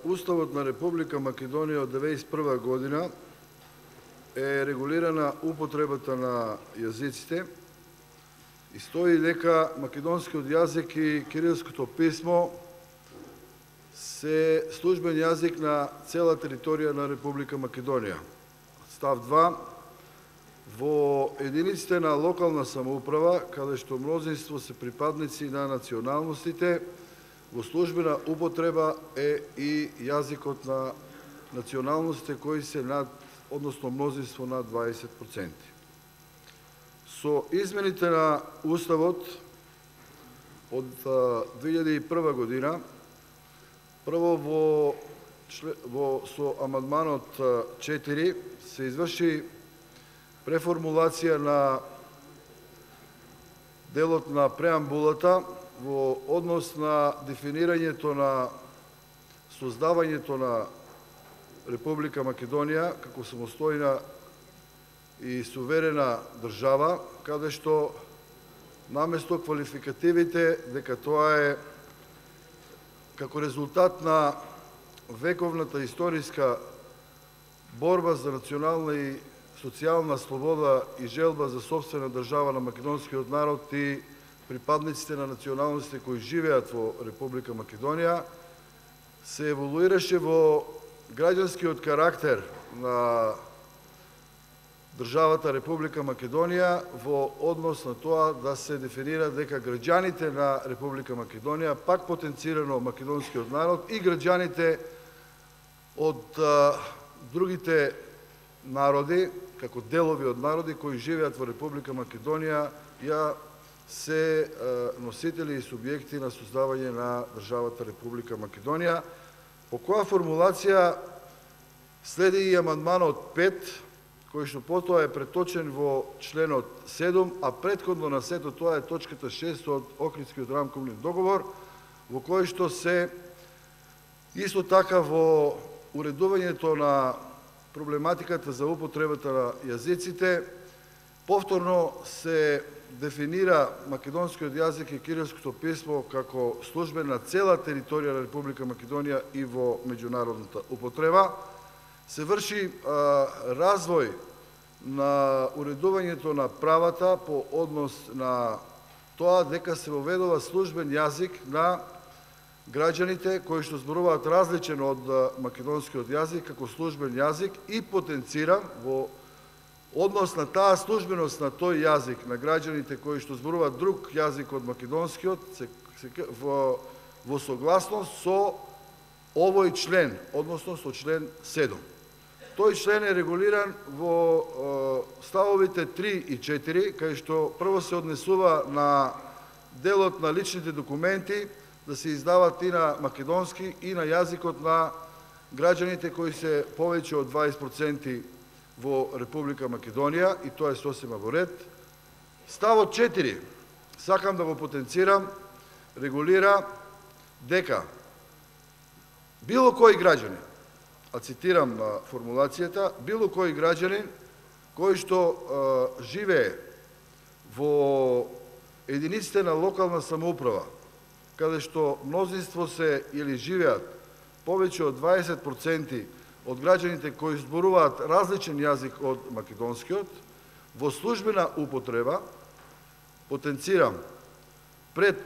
Уставот на Република Македонија од 1991 година е регулирана употребата на јазиците и стои дека македонскиот јазик и кирилското писмо се службен јазик на цела територија на Република Македонија. Став 2. Во единиците на локална самоуправа, каде што мнозинство се припадници на националностите, во службена употреба е и јазикот на националностите кои се над, односно мнозинство над 20%. Со измените на Уставот од 2001 година, прво со амандманот 4 се изврши преформулација на делот на преамбулата во однос на дефинирањето на создавањето на Република Македонија како самостојна и суверена држава, каде што наместо квалификативите дека тоа е како резултат на вековната историска борба за национална и социјална слобода и желба за сопствена држава на македонскиот народ и припадниците на националностите кои живеат во Република Македонија, се еволуираше во граѓанскиот карактер на државата Република Македонија во однос на тоа да се дефинира дека граѓаните на Република Македонија, пак потенцирано македонскиот народ и граѓаните од другите народи, како делови од народи кои живеат во Република Македонија, ја се носители и субјекти на создавање на државата Република Македонија, по која формулација следи и амандманот 5, кој што потоа е преточен во членот 7, а претходно на сето тоа е точката 6 од Охридскиот рамковни договор, во кој што се исто така во уредувањето на проблематиката за употребата на јазиците, повторно се дефинира македонскиот јазик и кирилското писмо како службен на цела територија на Република Македонија и во меѓународната употреба. Се врши развој на уредувањето на правата по однос на тоа дека се воведува службен јазик на граѓаните кои што зборуваат различен од македонскиот јазик како службен јазик и потенцира во однос на таа службеност на тој јазик на граѓаните кои што зборуваат друг јазик од македонскиот во согласност со овој член, односно со член 7. Тој член е регулиран во ставовите 3 и 4, кај што прво се однесува на делот на личните документи да се издават и на македонски и на јазикот на граѓаните кои се повеќе од 20% во Република Македонија, и тоа е сосема во ред. Ставот 4, сакам да го потенцирам, регулира дека било кој граѓанин, а цитирам формулацијата, било кој граѓанин кој што живее во единиците на локална самоуправа, каде што мнозинство се или живеат повеќе од 20% од граѓаните кои зборуваат различен јазик од македонскиот, во службена употреба, потенцирам, пред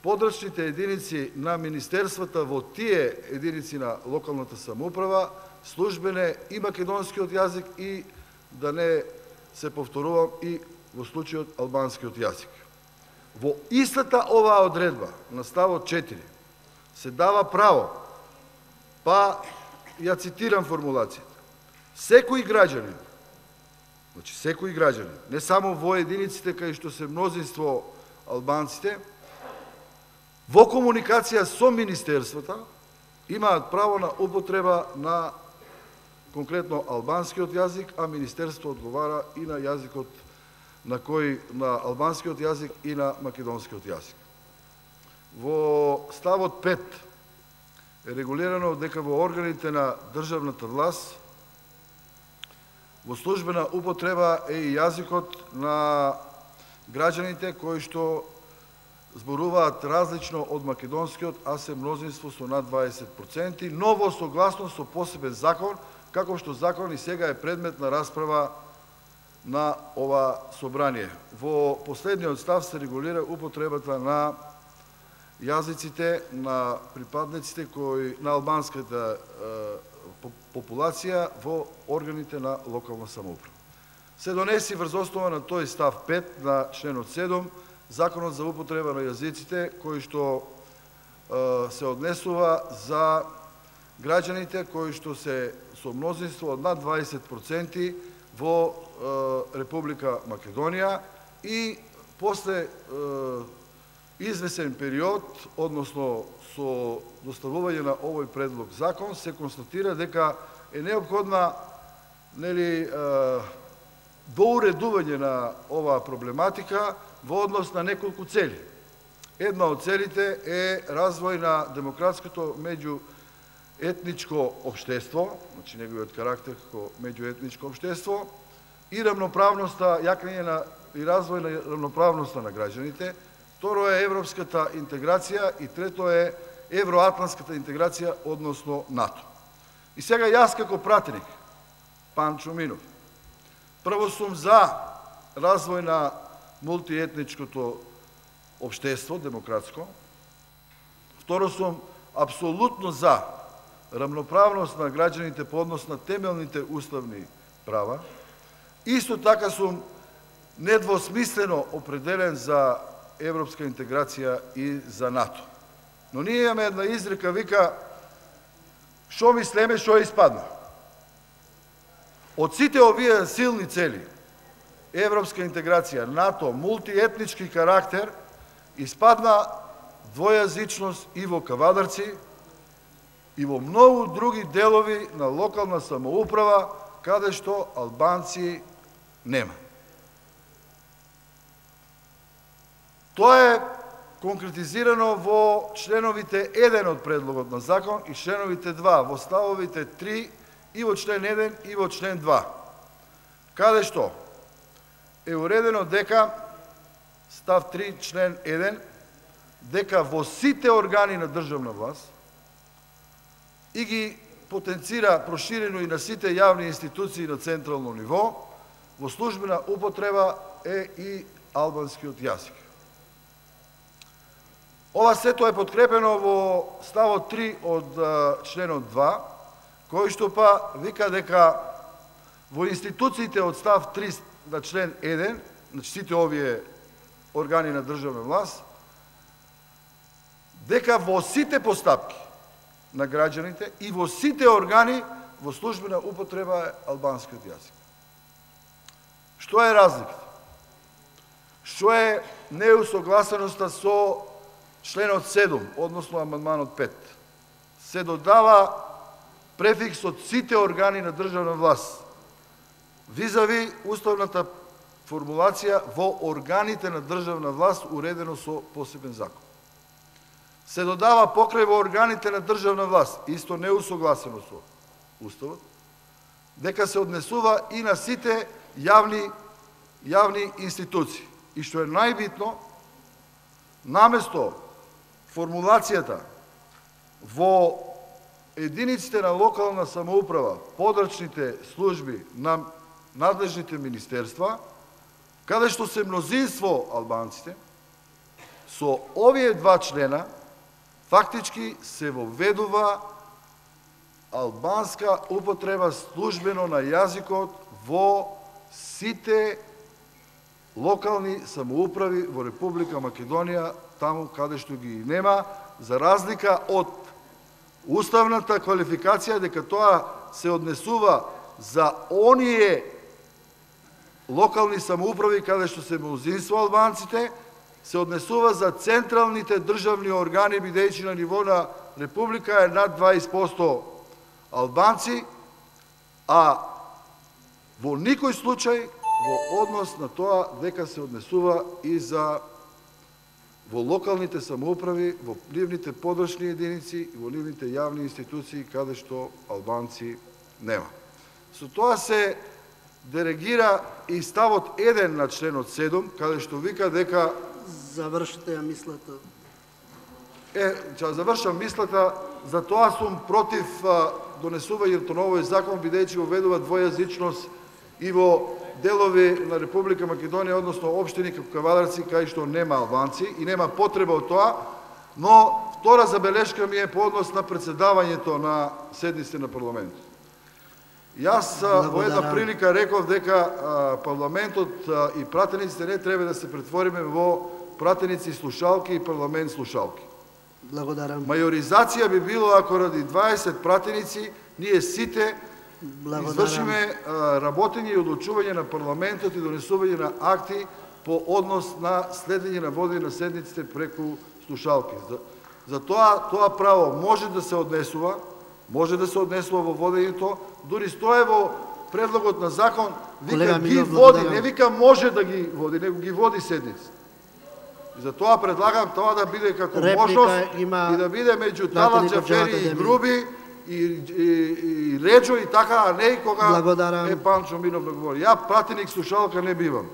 подрачните единици на министерствата во тие единици на локалната самоуправа, службен е и македонскиот јазик и, да не се повторувам, и во случајот албанскиот јазик. Во истата оваа одредба на ставот 4 се дава право, па ја цитирам формулацијата, секој граѓанин, значи секој граѓанин, не само во единиците кај што се мнозинство албанците, во комуникација со министерствата имаат право на употреба на конкретно албанскиот јазик, а министерството одговара и на јазикот на албанскиот јазик и на македонскиот јазик. Во ставот 5 е регулирано дека во органите на државната власт во службена употреба е и јазикот на граѓаните кои што зборуваат различно од македонскиот, а се мнозинство со над 20%, но во согласност со посебен закон, како што закон и сега е предмет на расправа на ова собрание. Во последниот став се регулира употребата на јазиците на припадниците на албанската популација во органите на локална самоуправа. Се донеси врз основа на тој став 5 на членот 7 Законот за употреба на јазиците, кој што се однесува за граѓаните кои што се со мнозинство од над 20% во Република Македонија и после извесен период, односно со доставување на овој предлог закон, се констатира дека е неопходна доуредување на оваа проблематика во однос на неколку цели. Една од целите е развој на демократското меѓуетничко општество, значи неговиот карактер како меѓуетничко општество, и рамноправноста, јакнење и развој на рамноправноста на граѓаните. Второ е европската интеграција и трето е евроатлантската интеграција, односно НАТО. И сега јас како пратеник, Панчо Минов, прво сум за развој на мултиетничкото општество, демократско. Второ сум апсолутно за рамноправност на граѓаните по однос на темелните уставни права. Исто така сум недвосмислено определен за европска интеграција и за НАТО. Но ние имаме една изрека, вика, шо мислеме, шо испадна. Од сите овие силни цели, европска интеграција, НАТО, мултиетнички карактер, испадна двојазичност и во Кавадарци, и во многу други делови на локална самоуправа, каде што албанци нема. Тоа е конкретизирано во членовите 1 од предлогот на закон и членовите 2, во ставовите 3 и во член 1 и во член 2, каде што е уредено дека, став 3, член 1, дека во сите органи на државна власт и ги потенцира проширено и на сите јавни институции на централно ниво, во службена употреба е и албанскиот јазик. Ова сето е подкрепено во ставот 3 од членот 2, кој што па вика дека во институциите од став 3 на член 1, значи сите овие органи на државна власт, дека во сите постапки на граѓаните и во сите органи во службена употреба е албанскиот јазик. Што е разликата? Што е неусогласеноста со членот 7, односно амандманот 5? Се додава префикс од сите органи на државна власт, визави уставната формулација во органите на државна власт уредено со посебен закон. Се додава покрај во органите на државна власт, исто неусогласено со уставот, дека се однесува и на сите јавни институции. И што е најбитно, наместо формулацијата во единиците на локална самоуправа, подрачните служби на надлежните министерства, каде што се мнозинство албанците, со овие два члена фактички се воведува албанска употреба службено на јазикот во сите локални самоуправи во Република Македонија, таму каде што ги нема, за разлика од уставната квалификација дека тоа се однесува за оние локални самоуправи каде што се мнозинство албанците, се однесува за централните државни органи, бидејќи на ниво на Република е над 20% албанци, а во никој случај во однос на тоа дека се однесува и за во локалните самоуправи, во нивните подрачни единици и во нивните јавни институции каде што албанци нема. Со тоа се дерегира и ставот 1 на членот 7, каде што вика дека завршите ја мислата. Ќе завршам мислата, затоа сум против донесувањето на овој закон, бидејќи уведува двојазичност и во делови на Република Македонија, односно општини како Кавадарци, кај што нема албанци и нема потреба од тоа, но втора забелешка ми е по однос на председавањето на седниците на парламентот. Јас во една прилика реков дека парламентот и пратениците не треба да се претвориме во пратеници и слушалки и парламент слушалки. Благодарам. Мајоризација би било ако ради 20 пратеници ние сите извршиме работење и одлучување на парламентот и донесување на акти по однос на следење на водење на седниците преку слушалки. Тоа право може да се однесува во водењето, дури стои во предлогот на закон, вика ги води, не вика може да ги води, него ги води седници. И затоа предлагам тоа да биде како можност и да биде меѓу Талат Џафери и Груби и Реджо и така, а не и кога е Панчо Минов да говори. Ја пратеник слушалка не бивам.